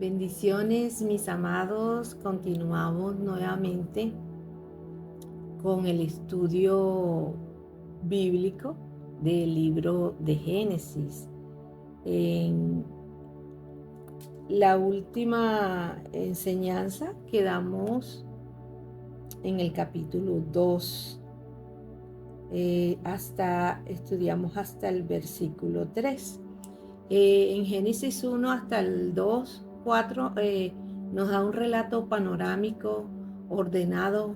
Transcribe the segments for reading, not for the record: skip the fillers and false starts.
Bendiciones, mis amados. Continuamos nuevamente con el estudio bíblico del libro de Génesis. En la última enseñanza quedamos en el capítulo 2. Estudiamos hasta el versículo 3. En Génesis 1 hasta el 2, 4 nos da un relato panorámico ordenado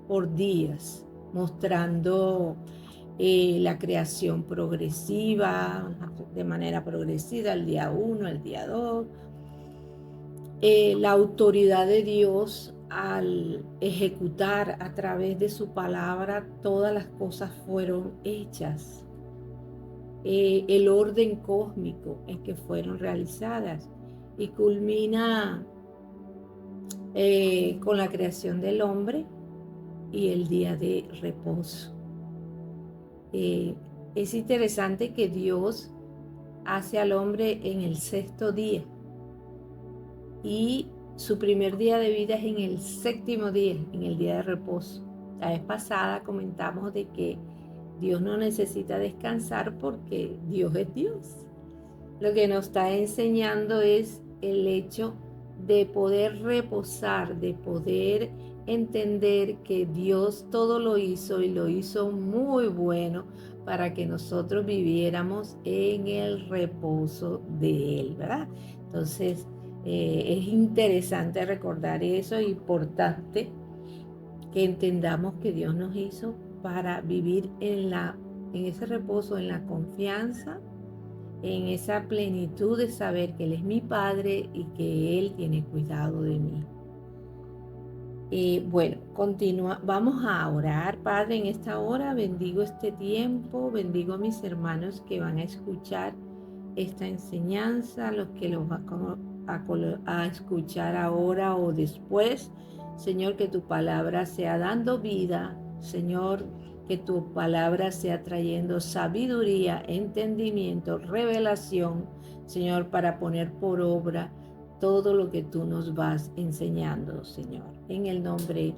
por días, mostrando la creación progresiva, de manera progresiva, el día 1, el día 2, la autoridad de Dios al ejecutar a través de su palabra todas las cosas fueron hechas. El orden cósmico en que fueron realizadas, y culmina con la creación del hombre y el día de reposo. Es interesante que Dios hace al hombre en el sexto día y su primer día de vida es en el séptimo día, en el día de reposo. La vez pasada comentamos de que Dios no necesita descansar porque Dios es Dios. Lo que nos está enseñando es el hecho de poder reposar, de poder entender que Dios todo lo hizo y lo hizo muy bueno para que nosotros viviéramos en el reposo de Él, ¿verdad? Entonces, es interesante recordar eso, importante que entendamos que Dios nos hizo para vivir en ese reposo, en la confianza, en esa plenitud de saber que Él es mi Padre y que Él tiene cuidado de mí. Vamos a orar. Padre, en esta hora bendigo este tiempo, bendigo a mis hermanos que van a escuchar esta enseñanza, los que los van a escuchar ahora o después. Señor, que tu palabra sea dando vida, Señor, que tu palabra sea trayendo sabiduría, entendimiento, revelación, Señor, para poner por obra todo lo que tú nos vas enseñando, Señor. En el nombre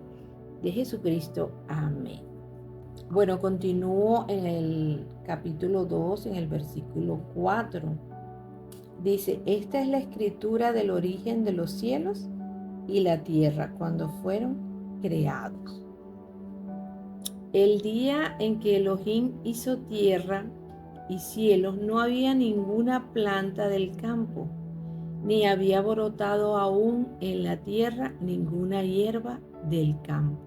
de Jesucristo, amén. Bueno, continúo en el capítulo 2, en el versículo 4. Dice, esta es la escritura del origen de los cielos y la tierra cuando fueron creados. El día en que Elohim hizo tierra y cielos, no había ninguna planta del campo, ni había brotado aún en la tierra ninguna hierba del campo.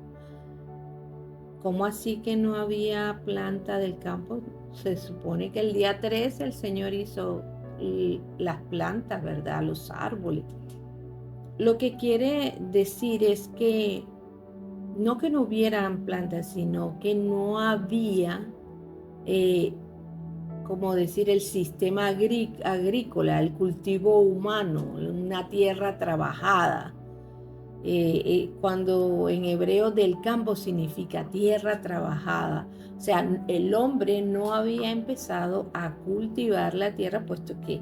¿Cómo así que no había planta del campo? Se supone que el día 3 el Señor hizo las plantas, ¿verdad? Los árboles. Lo que quiere decir es que no hubieran plantas, sino que no había, como decir, el sistema agrícola, el cultivo humano, una tierra trabajada. Cuando en hebreo del campo significa tierra trabajada, o sea, el hombre no había empezado a cultivar la tierra, puesto que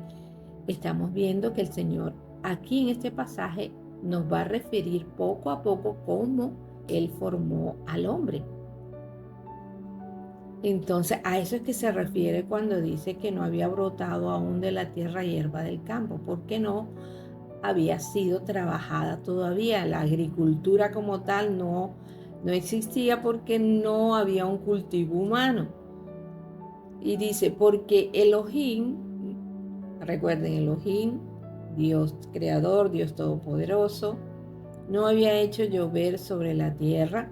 estamos viendo que el Señor aquí en este pasaje nos va a referir poco a poco cómo Él formó al hombre. Entonces, a eso es que se refiere cuando dice que no había brotado aún de la tierra hierba del campo, porque no había sido trabajada todavía. La agricultura como tal no existía porque no había un cultivo humano. Y dice, porque Elohim, recuerden Elohim, Dios creador, Dios todopoderoso, no había hecho llover sobre la tierra,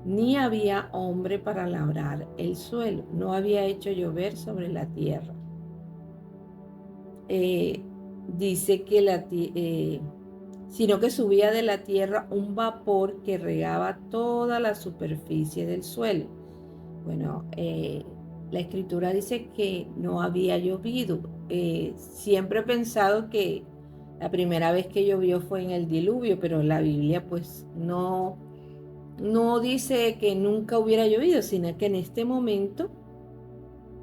ni había hombre para labrar el suelo. No había hecho llover sobre la tierra. Dice que sino que subía de la tierra un vapor que regaba toda la superficie del suelo. Bueno, la escritura dice que no había llovido. Siempre he pensado que la primera vez que llovió fue en el diluvio, pero la Biblia pues no dice que nunca hubiera llovido, sino que en este momento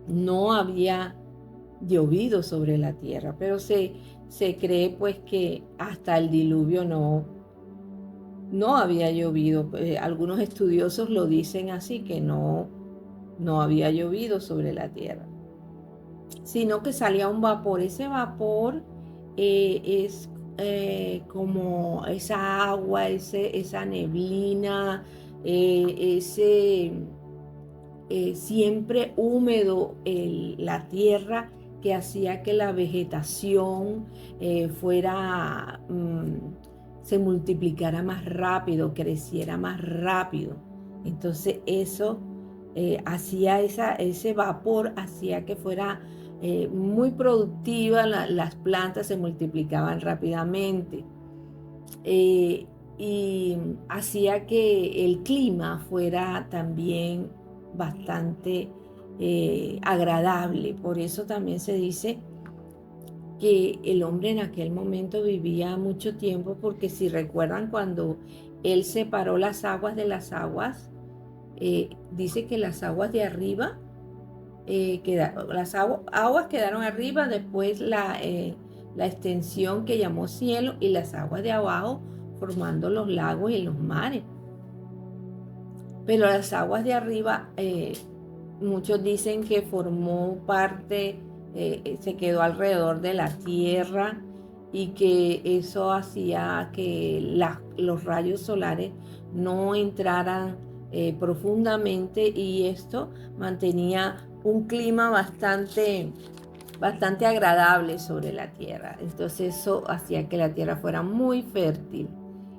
no había llovido sobre la tierra, pero se se cree pues que hasta el diluvio no había llovido. Algunos estudiosos lo dicen así, que no había llovido sobre la tierra, sino que salía un vapor. Ese vapor es como esa agua, esa neblina, ese siempre húmedo la tierra, que hacía que la vegetación se multiplicara más rápido, creciera más rápido. Entonces eso hacía ese vapor, hacía que fuera muy productiva, las plantas se multiplicaban rápidamente. Y hacía que el clima fuera también bastante agradable. Por eso también se dice que el hombre en aquel momento vivía mucho tiempo, porque si recuerdan, cuando él separó las aguas de las aguas, dice que las aguas de arriba, las aguas quedaron arriba, después la extensión que llamó cielo, y las aguas de abajo formando los lagos y los mares. Pero las aguas de arriba, muchos dicen que formó parte, se quedó alrededor de la tierra, y que eso hacía que los rayos solares no entraran profundamente, y esto mantenía un clima bastante agradable sobre la tierra. Entonces eso hacía que la tierra fuera muy fértil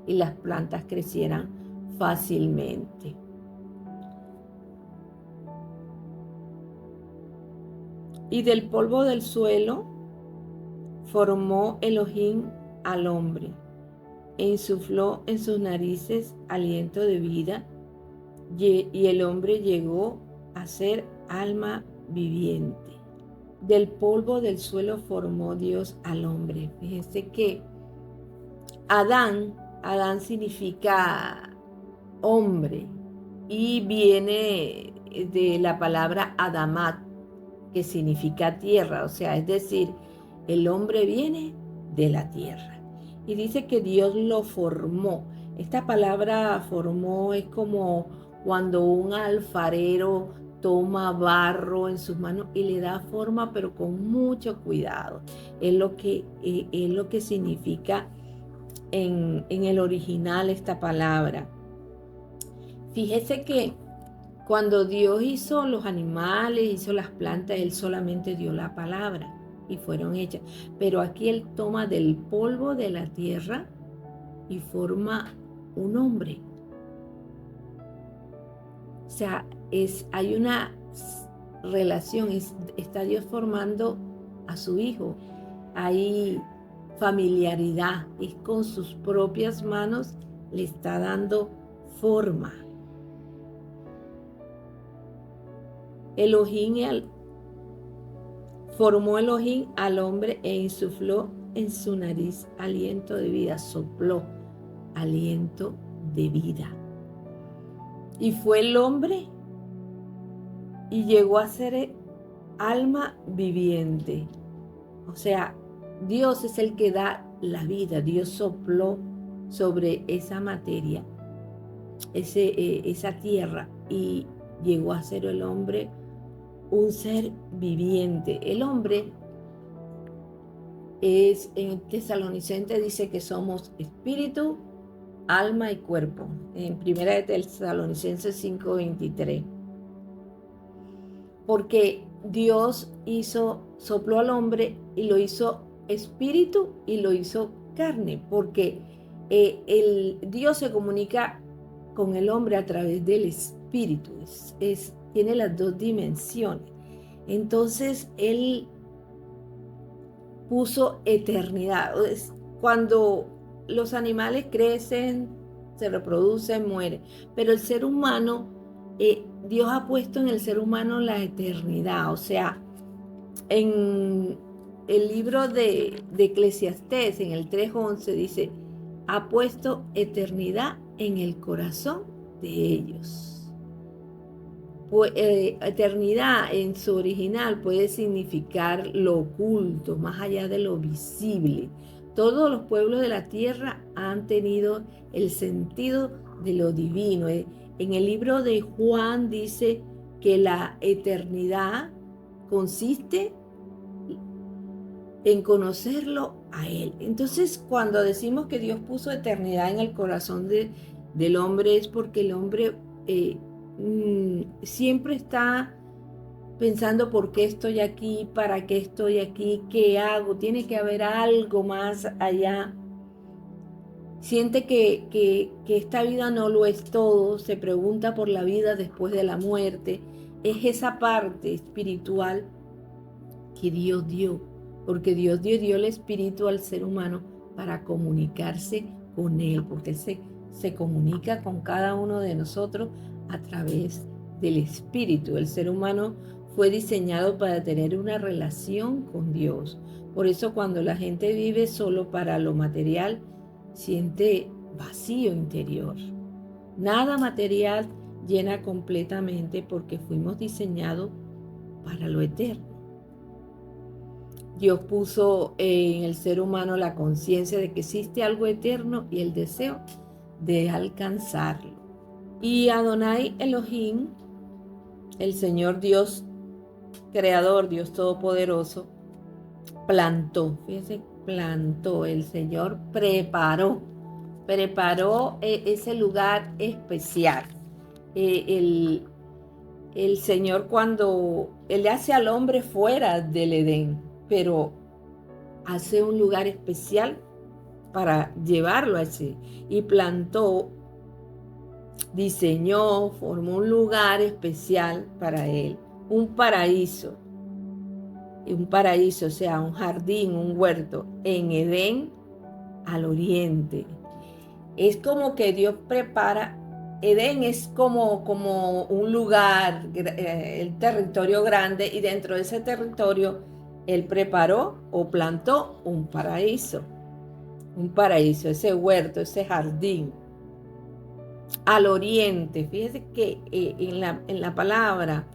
y las plantas crecieran fácilmente. Y del polvo del suelo formó Elohim al hombre, e insufló en sus narices aliento de vida, y el hombre llegó a ser alma viviente. Del polvo del suelo formó Dios al hombre. Fíjense que Adán significa hombre, y viene de la palabra Adamat, que significa tierra. O sea, es decir, el hombre viene de la tierra. Y dice que Dios lo formó. Esta palabra formó es como cuando un alfarero toma barro en sus manos y le da forma, pero con mucho cuidado. Es lo que significa en el original esta palabra. Fíjese que cuando Dios hizo los animales, hizo las plantas, Él solamente dio la palabra y fueron hechas. Pero aquí Él toma del polvo de la tierra y forma un hombre. O sea, hay una relación, está Dios formando a su hijo. Hay familiaridad, y con sus propias manos le está dando forma. Formó Elohim al hombre e insufló en su nariz aliento de vida, sopló aliento de vida. Y fue el hombre y llegó a ser alma viviente. O sea, Dios es el que da la vida. Dios sopló sobre esa materia, esa tierra, y llegó a ser el hombre un ser viviente. El hombre en Tesalonicenses dice que somos espíritu, alma y cuerpo. En Primera de Tesalonicenses 5:23. Porque Dios sopló al hombre y lo hizo espíritu y lo hizo carne. Porque Dios se comunica con el hombre a través del espíritu. Tiene las dos dimensiones. Entonces Él puso eternidad. Cuando los animales crecen, se reproducen, mueren. Pero el ser humano, Dios ha puesto en el ser humano la eternidad. O sea, en el libro de Eclesiastés, en el 3:11, dice: ha puesto eternidad en el corazón de ellos. Eternidad en su original puede significar lo oculto, más allá de lo visible. Todos los pueblos de la tierra han tenido el sentido de lo divino. En el libro de Juan dice que la eternidad consiste en conocerlo a Él. Entonces, cuando decimos que Dios puso eternidad en el corazón del hombre, es porque el hombre siempre está pensando por qué estoy aquí, para qué estoy aquí, qué hago, tiene que haber algo más allá. Siente que esta vida no lo es todo, se pregunta por la vida después de la muerte. Es esa parte espiritual que Dios dio, porque Dios dio el espíritu al ser humano para comunicarse con Él, porque Él se comunica con cada uno de nosotros a través del espíritu. El ser humano fue diseñado para tener una relación con Dios. Por eso cuando la gente vive solo para lo material, siente vacío interior. Nada material llena completamente porque fuimos diseñados para lo eterno. Dios puso en el ser humano la conciencia de que existe algo eterno y el deseo de alcanzarlo. Y Adonai Elohim, el Señor Dios Creador, Dios Todopoderoso, plantó, fíjense, plantó, el Señor preparó ese lugar especial. El Señor, cuando Él hace al hombre fuera del Edén, pero hace un lugar especial para llevarlo así, y plantó, diseñó, formó un lugar especial para él, un paraíso, o sea, un jardín, un huerto en Edén al oriente. Es como que Dios prepara. Edén es como un lugar, el territorio grande, y dentro de ese territorio Él preparó o plantó un paraíso, ese huerto, ese jardín. Al oriente, fíjese que en la palabra,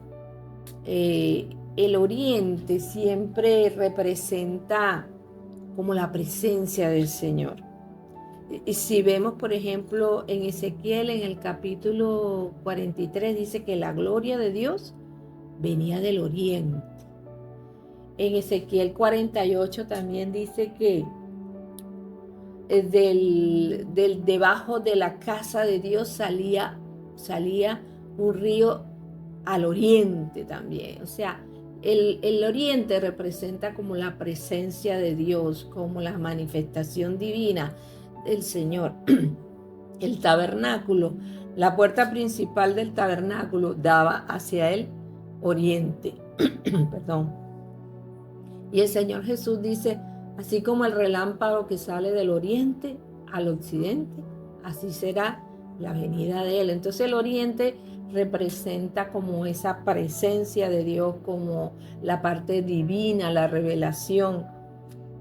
el oriente siempre representa como la presencia del Señor. Y si vemos, por ejemplo, en Ezequiel, en el capítulo 43, dice que la gloria de Dios venía del oriente. En Ezequiel 48 también dice que debajo de la casa de Dios salía un río al oriente también. O sea, el oriente representa como la presencia de Dios, como la manifestación divina del Señor. El tabernáculo, la puerta principal del tabernáculo daba hacia el oriente. Perdón. Y el Señor Jesús dice, así como el relámpago que sale del oriente al occidente, así será la venida de Él. Entonces el oriente representa como esa presencia de Dios, como la parte divina, la revelación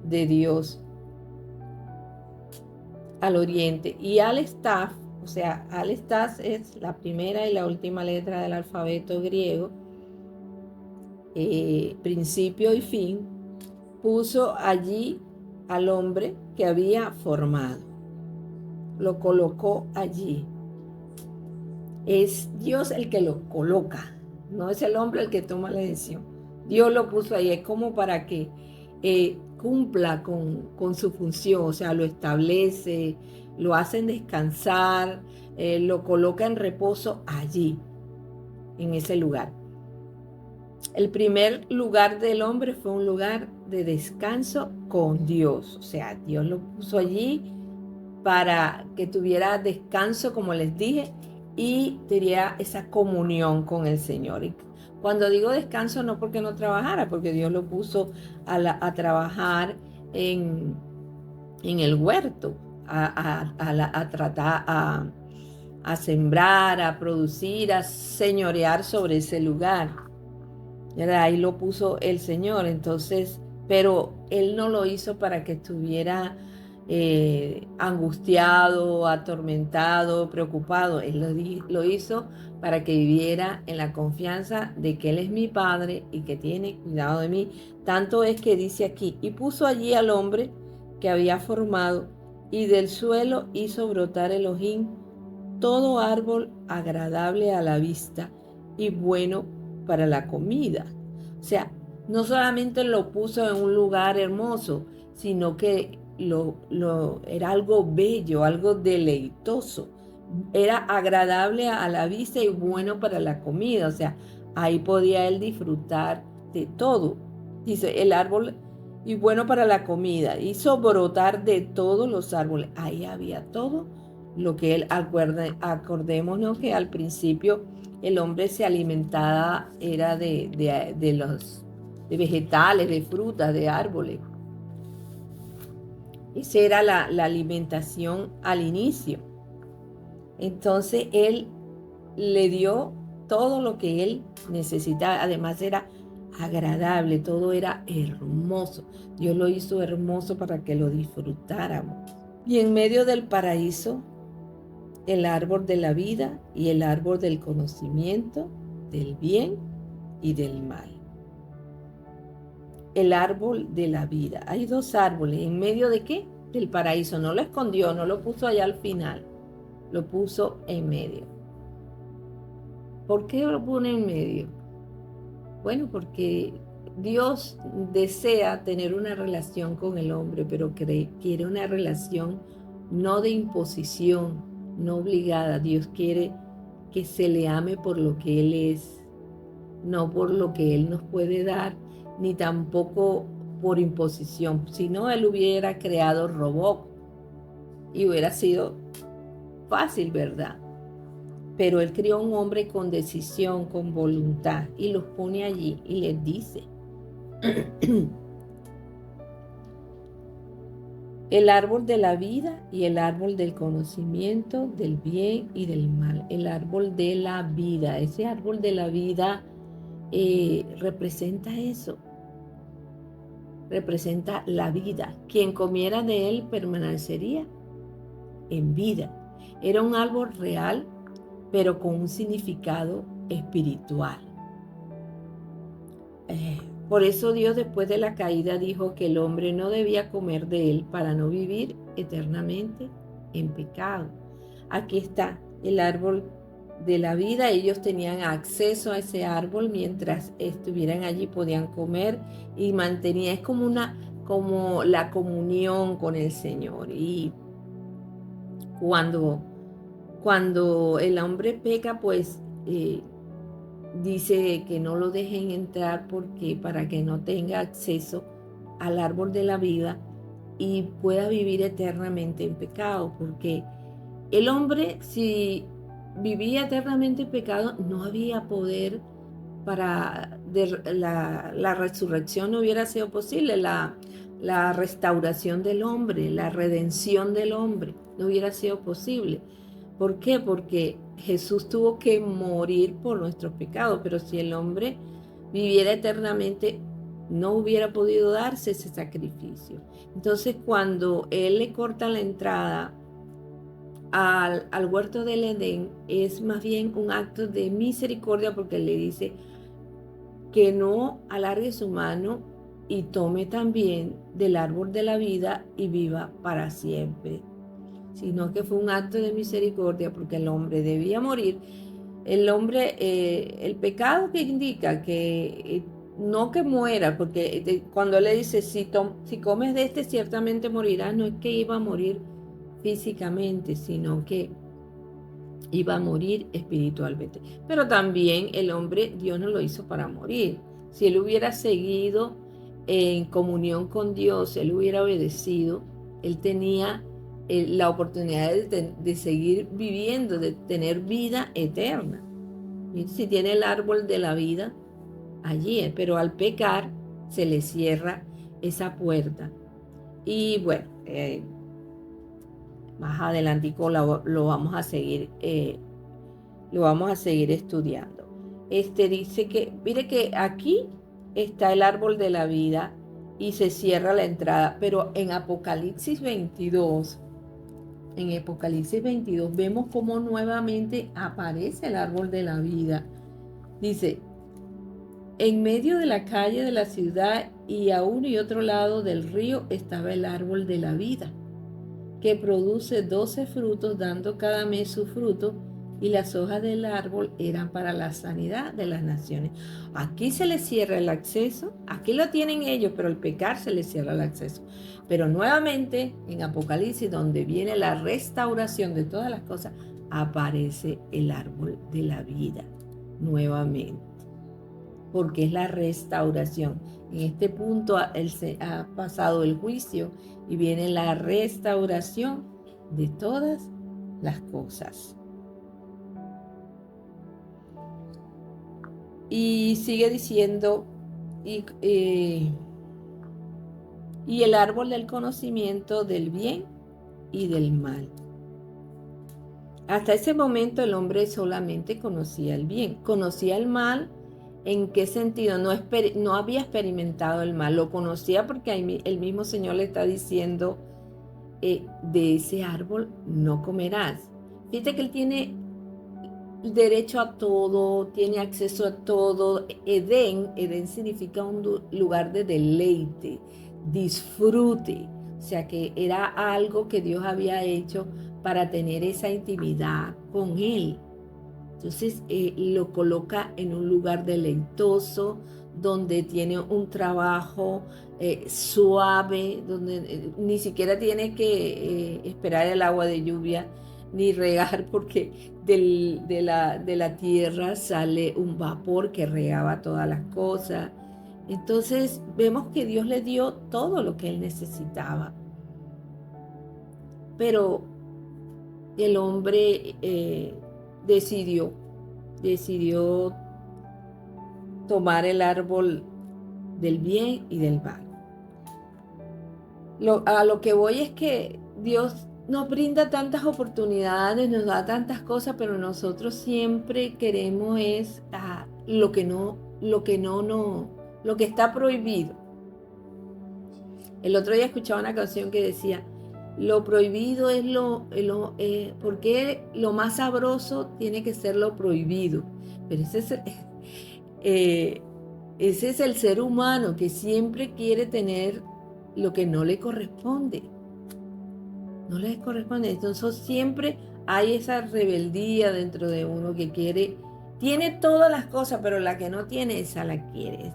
de Dios al oriente. Y Al-Taf, o sea, Al-Taf es la primera y la última letra del alfabeto griego, principio y fin, puso allí al hombre que había formado. Lo colocó allí. Es Dios el que lo coloca, no es el hombre el que toma la decisión. Dios lo puso ahí, es como para que cumpla con su función, o sea, lo establece, lo hacen descansar, lo coloca en reposo allí, en ese lugar. El primer lugar del hombre fue un lugar de descanso con Dios, o sea, Dios lo puso allí para que tuviera descanso, como les dije, y tenía esa comunión con el Señor. Y cuando digo descanso, no porque no trabajara, porque Dios lo puso a trabajar en el huerto, a tratar, a sembrar, a producir, a señorear sobre ese lugar. Ahí lo puso el Señor. Entonces, pero Él no lo hizo para que estuviera angustiado, atormentado, preocupado. Él lo hizo para que viviera en la confianza de que Él es mi Padre y que tiene cuidado de mí. Tanto es que dice aquí, y puso allí al hombre que había formado, y del suelo hizo brotar Elohim todo árbol agradable a la vista y bueno para la comida. O sea, no solamente lo puso en un lugar hermoso, sino que era algo bello, algo deleitoso. Era agradable a la vista y bueno para la comida. O sea, ahí podía él disfrutar de todo. Dice, el árbol y bueno para la comida. Hizo brotar de todos los árboles. Ahí había todo lo que él, acordémonos que al principio el hombre se alimentaba, era de vegetales, de frutas, de árboles. Esa era la alimentación al inicio. Entonces él le dio todo lo que él necesitaba. Además era agradable, todo era hermoso. Dios lo hizo hermoso para que lo disfrutáramos. Y en medio del paraíso, el árbol de la vida y el árbol del conocimiento del bien y del mal. El árbol de la vida. Hay dos árboles. ¿En medio de qué? Del paraíso. No lo escondió, no lo puso allá al final. Lo puso en medio. ¿Por qué lo pone en medio? Bueno, porque Dios desea tener una relación con el hombre, pero quiere una relación no de imposición, no obligada. Dios quiere que se le ame por lo que Él es, no por lo que Él nos puede dar, ni tampoco por imposición. Si no, Él hubiera creado robot y hubiera sido fácil, ¿verdad? Pero Él crió un hombre con decisión, con voluntad, y los pone allí y les dice, el árbol de la vida y el árbol del conocimiento del bien y del mal. El árbol de la vida. Ese árbol de la vida representa eso. Representa la vida. Quien comiera de él permanecería en vida. Era un árbol real, pero con un significado espiritual. Por eso Dios, después de la caída, dijo que el hombre no debía comer de él para no vivir eternamente en pecado. Aquí está el árbol de la vida. Ellos tenían acceso a ese árbol mientras estuvieran allí, podían comer y mantenía, es como la comunión con el Señor. Y cuando el hombre peca, pues dice que no lo dejen entrar porque para que no tenga acceso al árbol de la vida y pueda vivir eternamente en pecado, porque el hombre, si vivía eternamente en pecado, no había poder para la resurrección, no hubiera sido posible, la restauración del hombre, la redención del hombre, no hubiera sido posible. ¿Por qué? Porque Jesús tuvo que morir por nuestros pecados, pero si el hombre viviera eternamente, no hubiera podido darse ese sacrificio. Entonces, cuando Él le corta la entrada al huerto del Edén, es más bien un acto de misericordia, porque le dice que no alargue su mano y tome también del árbol de la vida y viva para siempre, sino que fue un acto de misericordia porque el hombre debía morir. El hombre, el pecado que indica que no que muera, porque cuando él le dice, si comes de este ciertamente morirás, no es que iba a morir físicamente, sino que iba a morir espiritualmente. Pero también el hombre, Dios no lo hizo para morir. Si él hubiera seguido en comunión con Dios, él hubiera obedecido, él tenía la oportunidad de seguir viviendo, de tener vida eterna. Y si tiene el árbol de la vida allí, pero al pecar se le cierra esa puerta. Y bueno, más adelantico lo vamos a seguir estudiando. Dice que, mire que aquí está el árbol de la vida y se cierra la entrada. Pero en Apocalipsis 22, vemos cómo nuevamente aparece el árbol de la vida. Dice, en medio de la calle de la ciudad y a uno y otro lado del río estaba el árbol de la vida, que produce 12 frutos, dando cada mes su fruto, y las hojas del árbol eran para la sanidad de las naciones. Aquí se les cierra el acceso, aquí lo tienen ellos, pero al pecar se les cierra el acceso. Pero nuevamente en Apocalipsis, donde viene la restauración de todas las cosas, aparece el árbol de la vida nuevamente, porque es la restauración. En este punto se ha pasado el juicio y viene la restauración de todas las cosas. Y sigue diciendo, y el árbol del conocimiento del bien y del mal. Hasta ese momento el hombre solamente conocía el bien. Conocía el mal. ¿En qué sentido? No había experimentado el mal. Lo conocía porque el mismo Señor le está diciendo, de ese árbol no comerás. Fíjate que él tiene derecho a todo, tiene acceso a todo. Edén significa un lugar de deleite, disfrute. O sea que era algo que Dios había hecho para tener esa intimidad con Él. Entonces lo coloca en un lugar deleitoso, donde tiene un trabajo suave, donde ni siquiera tiene que esperar el agua de lluvia ni regar, porque de la tierra sale un vapor que regaba todas las cosas. Entonces vemos que Dios le dio todo lo que él necesitaba. Pero el hombre decidió tomar el árbol del bien y del mal. A lo que voy es que Dios nos brinda tantas oportunidades, nos da tantas cosas, pero nosotros siempre queremos es lo que está prohibido. El otro día escuchaba una canción que decía, lo prohibido es porque lo más sabroso tiene que ser lo prohibido. Pero ese es el ser humano que siempre quiere tener lo que no le corresponde. No le corresponde. Entonces siempre hay esa rebeldía dentro de uno que tiene todas las cosas, pero la que no tiene, esa la quiere.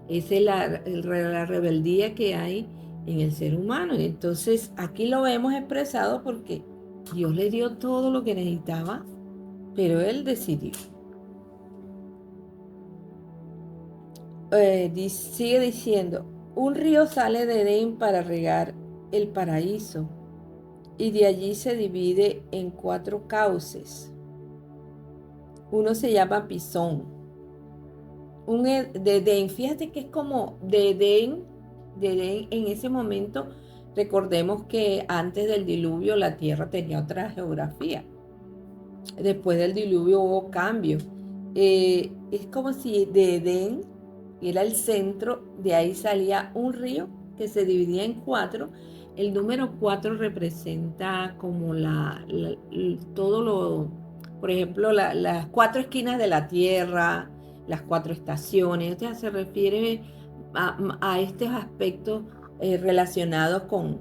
Esa es la rebeldía que hay en el ser humano. Entonces aquí lo vemos expresado porque Dios le dio todo lo que necesitaba, pero él decidió. Sigue diciendo, un río sale de Edén para regar el paraíso, y de allí se divide en 4 cauces. Uno se llama Pisón. De Edén, fíjate que es como de Edén en ese momento. Recordemos que antes del diluvio la tierra tenía otra geografía. Después del diluvio hubo cambios. Es como si de Edén era el centro, de ahí salía un río que se dividía en 4. El número 4 representa como por ejemplo, las 4 esquinas de la tierra, las 4 estaciones. O sea, se refiere a estos aspectos relacionados con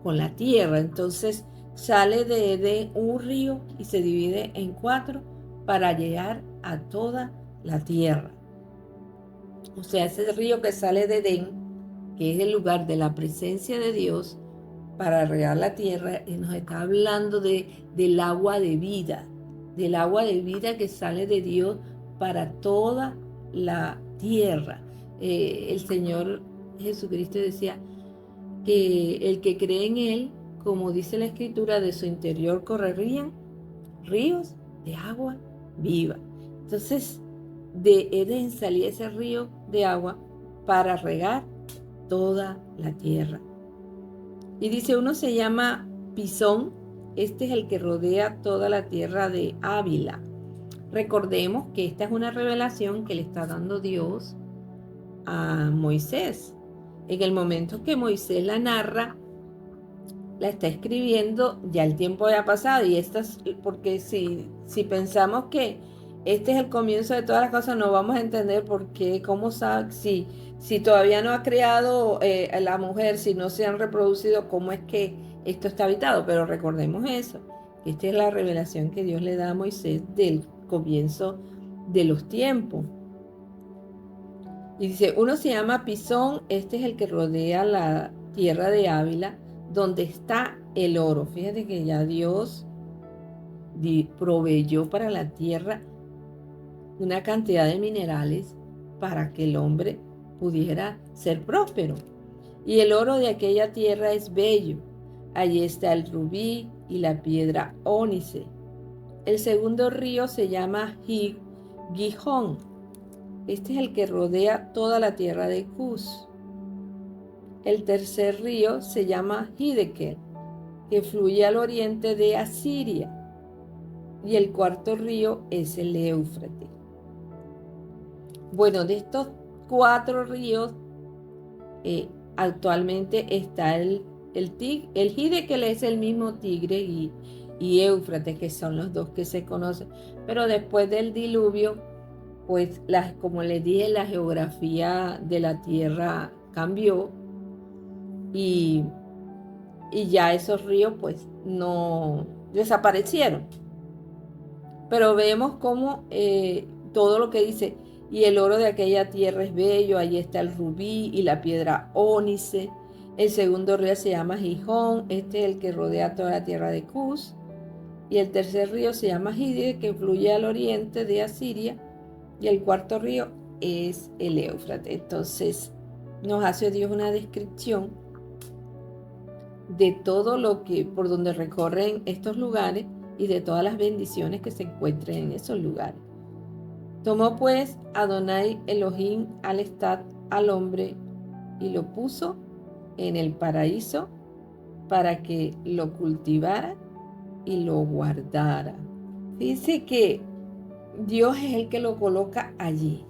la tierra. Entonces sale de Edén un río y se divide en 4 para llegar a toda la tierra. O sea, ese río que sale de Edén, que es el lugar de la presencia de Dios para regar la tierra, y nos está hablando del agua de vida que sale de Dios para toda la tierra. El Señor Jesucristo decía que el que cree en Él, como dice la Escritura, de su interior correrían ríos de agua viva. Entonces, de Edén salía ese río de agua para regar toda la tierra. Y dice, uno se llama Pisón, este es el que rodea toda la tierra de Ávila. Recordemos que esta es una revelación que le está dando Dios a Moisés. En el momento que Moisés la narra, la está escribiendo, ya el tiempo ya ha pasado, y porque si pensamos que este es el comienzo de todas las cosas, no vamos a entender por qué, cómo sabe, si todavía no ha creado la mujer, si no se han reproducido, cómo es que esto está habitado. Pero recordemos eso, que esta es la revelación que Dios le da a Moisés del comienzo de los tiempos. Y dice, uno se llama Pisón, este es el que rodea la tierra de Ávila, donde está el oro. Fíjate que ya Dios proveyó para la tierra una cantidad de minerales para que el hombre pudiera ser próspero. Y el oro de aquella tierra es bello. Allí está el rubí y la piedra ónice. El segundo río se llama Gihón. Este es el que rodea toda la tierra de Cus. El tercer río se llama Hiddekel, que fluye al oriente de Asiria. Y el cuarto río es el Éufrates. Bueno, de estos 4 ríos, actualmente está el Hiddekel, es el mismo Tigre, y Éufrates, que son los dos que se conocen. Pero después del diluvio, pues como les dije, la geografía de la tierra cambió y ya esos ríos pues no desaparecieron. Pero vemos cómo todo lo que dice, y el oro de aquella tierra es bello, allí está el rubí y la piedra ónice. El segundo río se llama Gihón, este es el que rodea toda la tierra de Cus. Y el tercer río se llama Hiddekel, que fluye al oriente de Asiria. Y el cuarto río es el Éufrates. Entonces nos hace Dios una descripción de todo lo que, por donde recorren estos lugares, y de todas las bendiciones que se encuentren en esos lugares. Tomó pues Adonai Elohim al hombre y lo puso en el paraíso para que lo cultivara y lo guardara. Dice que Dios es el que lo coloca allí,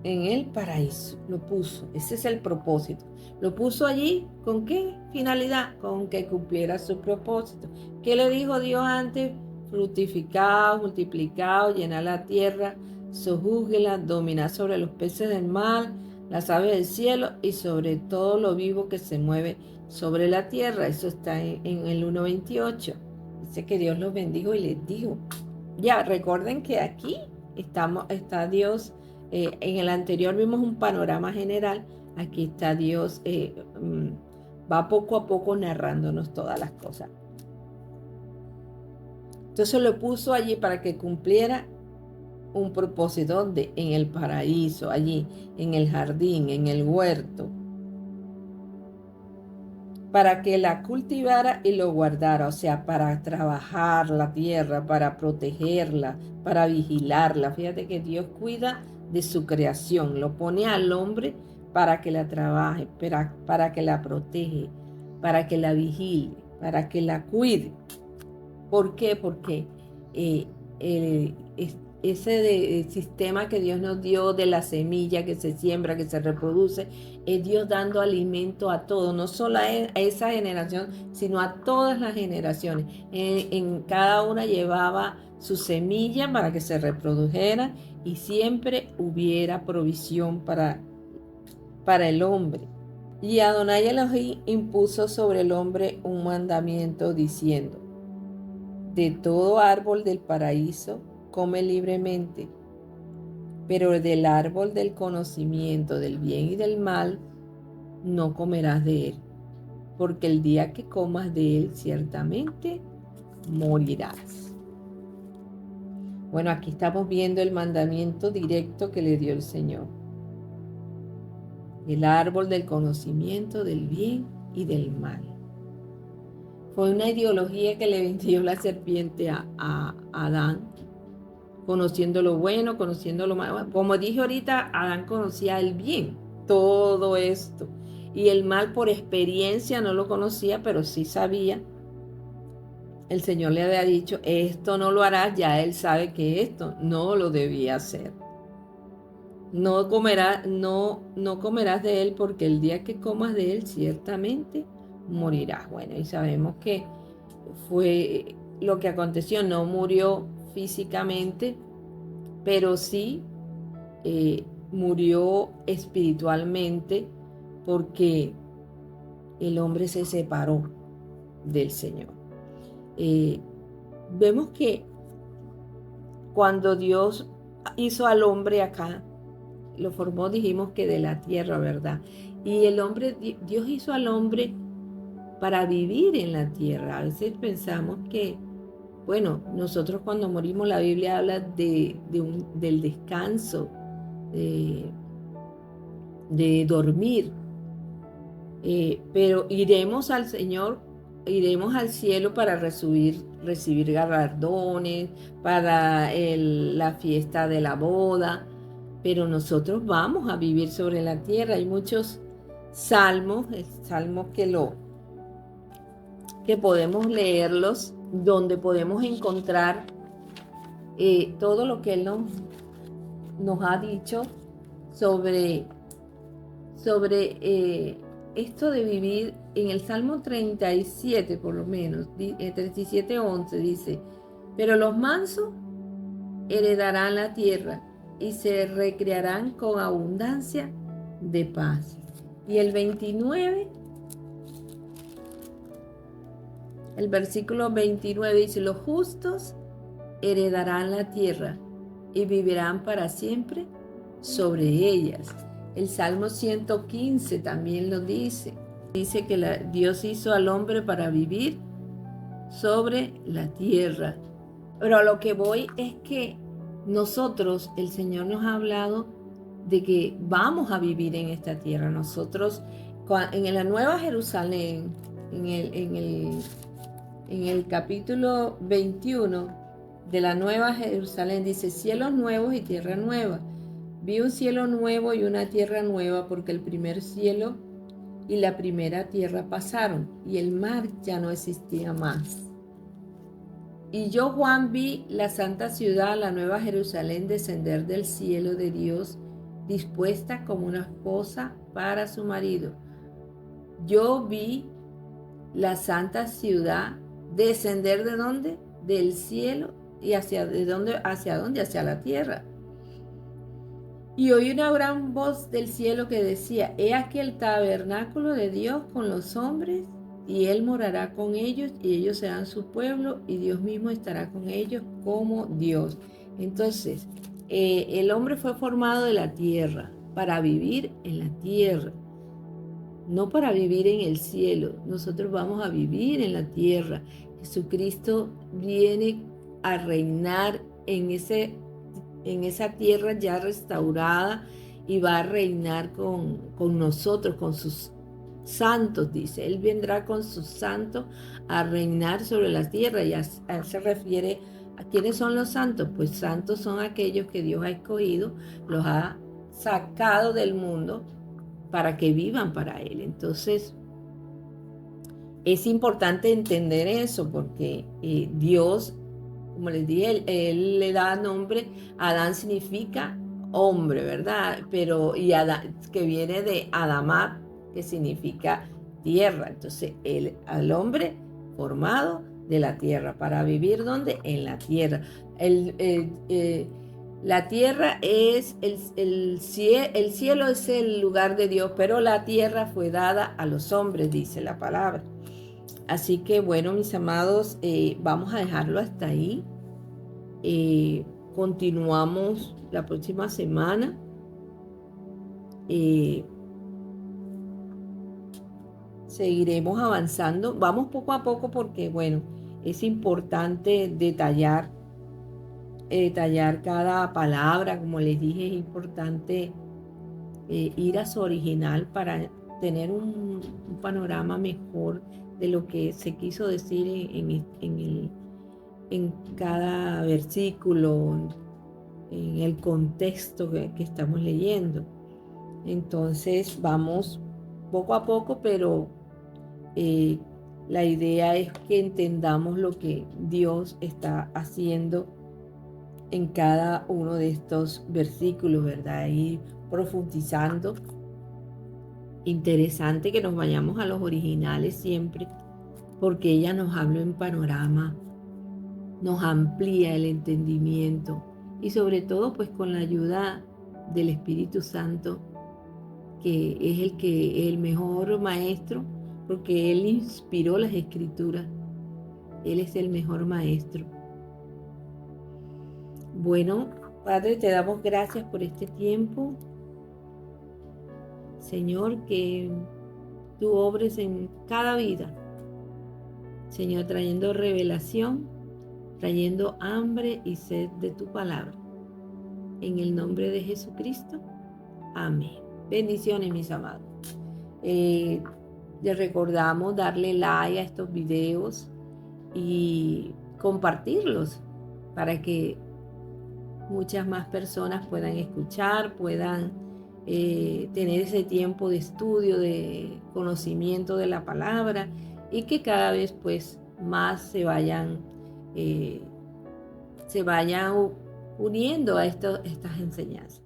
en el paraíso. Lo puso, ese es el propósito. Lo puso allí, ¿con qué finalidad? Con que cumpliera su propósito. ¿Qué le dijo Dios antes? Fructificaos, multiplicaos, llenad la tierra, sojúzguela, dominad sobre los peces del mar, las aves del cielo y sobre todo lo vivo que se mueve sobre la tierra. Eso está en el 1:28. Dice que Dios los bendijo y les dijo. Ya, recuerden que aquí está Dios. En el anterior vimos un panorama general. Aquí está Dios, va poco a poco narrándonos todas las cosas. Entonces lo puso allí para que cumpliera un propósito, donde en el paraíso, allí, en el jardín, en el huerto, para que la cultivara y lo guardara, o sea, para trabajar la tierra, para protegerla, para vigilarla. Fíjate que Dios cuida de su creación, lo pone al hombre para que la trabaje, para que la protege, para que la vigile, para que la cuide. ¿Por qué? Porque ese sistema que Dios nos dio de la semilla que se siembra, que se reproduce, es Dios dando alimento a todos, no solo a esa generación, sino a todas las generaciones. En cada una llevaba su semilla para que se reprodujera y siempre hubiera provisión para el hombre. Y Adonai Elohim impuso sobre el hombre un mandamiento diciendo: de todo árbol del paraíso come libremente, pero del árbol del conocimiento del bien y del mal no comerás de él, porque el día que comas de él ciertamente morirás. Bueno, aquí estamos viendo el mandamiento directo que le dio el Señor. El árbol del conocimiento del bien y del mal. Fue una ideología que le vendió la serpiente a Adán, conociendo lo bueno, conociendo lo malo. Como dije ahorita, Adán conocía el bien, todo esto. Y el mal por experiencia no lo conocía, pero sí sabía. El Señor le había dicho, esto no lo harás, ya él sabe que esto no lo debía hacer. no comerás de él, porque el día que comas de él ciertamente morirás. Bueno, y sabemos que fue lo que aconteció. No murió físicamente, pero sí murió espiritualmente, porque el hombre se separó del Señor. Vemos que cuando Dios hizo al hombre acá, lo formó, dijimos que de la tierra, ¿verdad? Y el hombre, Dios hizo al hombre para vivir en la tierra. A veces pensamos que, bueno, nosotros cuando morimos, la Biblia habla del descanso, de dormir, pero iremos al Señor, iremos al cielo para recibir galardones, para la fiesta de la boda, pero nosotros vamos a vivir sobre la tierra. Hay muchos salmos, salmos que podemos leerlos, donde podemos encontrar todo lo que Él nos ha dicho sobre esto de vivir. En el Salmo 37, por lo menos, 37:11 dice: pero los mansos heredarán la tierra y se recrearán con abundancia de paz. Y el 29, el versículo 29 dice: los justos heredarán la tierra y vivirán para siempre sobre ellas. El Salmo 115 también lo dice. Dice que Dios hizo al hombre para vivir sobre la tierra. Pero a lo que voy es que nosotros, el Señor nos ha hablado de que vamos a vivir en esta tierra. Nosotros, en la Nueva Jerusalén, en el capítulo 21 de la Nueva Jerusalén, dice: cielos nuevos y tierra nueva. Vi un cielo nuevo y una tierra nueva, porque el primer cielo y la primera tierra pasaron, y el mar ya no existía más. Y yo, Juan, vi la santa ciudad, la Nueva Jerusalén, descender del cielo de Dios, dispuesta como una esposa para su marido. Yo vi la santa ciudad descender, ¿de dónde? Del cielo. ¿Y hacia dónde? Hacia la tierra. Y oí una gran voz del cielo que decía: he aquí el tabernáculo de Dios con los hombres, y Él morará con ellos, y ellos serán su pueblo, y Dios mismo estará con ellos como Dios. Entonces, el hombre fue formado de la tierra, para vivir en la tierra, no para vivir en el cielo. Nosotros vamos a vivir en la tierra. Jesucristo viene a reinar en esa tierra ya restaurada, y va a reinar con nosotros, con sus santos, dice. Él vendrá con sus santos a reinar sobre la tierra. Y a él se refiere a quiénes son los santos. Pues santos son aquellos que Dios ha escogido, los ha sacado del mundo para que vivan para Él. Entonces, es importante entender eso, porque Dios, como les dije, él le da nombre. Adán significa hombre, ¿verdad? Pero, y Adán, que viene de Adamá, que significa tierra. Entonces, al hombre formado de la tierra, para vivir ¿dónde? En la tierra. La tierra es el cielo es el lugar de Dios, pero la tierra fue dada a los hombres, dice la palabra. Así que bueno, mis amados, vamos a dejarlo hasta ahí. Continuamos la próxima semana. Seguiremos avanzando. Vamos poco a poco, porque bueno, es importante detallar cada palabra. Como les dije, es importante ir a su original para tener un panorama mejor de lo que se quiso decir en cada versículo, en el contexto que estamos leyendo. Entonces vamos poco a poco, pero la idea es que entendamos lo que Dios está haciendo en cada uno de estos versículos, ¿verdad? Ir profundizando. Interesante que nos vayamos a los originales siempre, porque ella nos habla en panorama, nos amplía el entendimiento y sobre todo pues con la ayuda del Espíritu Santo, que es el mejor maestro, porque Él inspiró las Escrituras. Él es el mejor maestro. Bueno, Padre, te damos gracias por este tiempo. Señor, que tú obres en cada vida. Señor, trayendo revelación, trayendo hambre y sed de tu palabra. En el nombre de Jesucristo. Amén. Bendiciones, mis amados. Les recordamos darle like a estos videos y compartirlos para que muchas más personas puedan escuchar, puedan tener ese tiempo de estudio, de conocimiento de la palabra y que cada vez pues más se vayan uniendo a estas enseñanzas.